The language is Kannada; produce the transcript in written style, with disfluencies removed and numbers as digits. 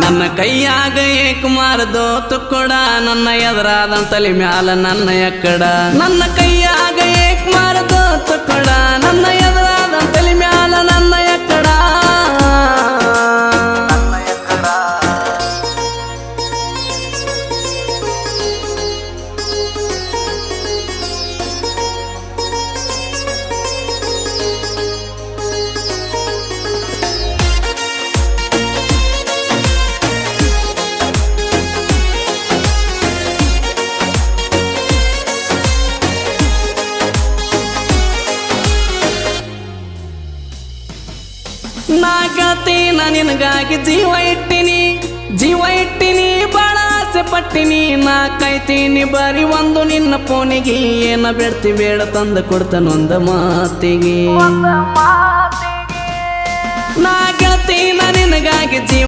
ನನ್ನ ಕೈಯಾಗ ಏಕಮಾರದೋ ತುಕ್ಕಡ ನನ್ನ ಎದುರಾದ ತಲೆ ಮ್ಯಾಲ ನನ್ನ ಎಕ್ಕಡ ನನ್ನ ಕೈಯಾಗ ಏಕಮಾರದೋ ತುಕ್ಕಡ ನನ್ನ ಎದುರಾದ ತಲೆ ಮ್ಯಾಲ ನನ್ನ ಎಕ್ಕಡ ನಾಗತೀನ ನಿನಗಾಗಿ ಜೀವ ಇಟ್ಟಿನಿ ಬಾಳ ಆಸೆ ಪಟ್ಟಿನಿ ನಾ ಕಾಯ್ತೀನಿ ಬರೀ ಒಂದು ನಿನ್ನ ಫೋನಿಗೆ ಏನ ಬೇಡ್ತಿ ಬೇಡ ತಂದು ಕೊಡ್ತಾನೊಂದ ಮಾತಿಗೆ ನಾಗತೀನ ನಿನಗಾಗಿ ಜೀವ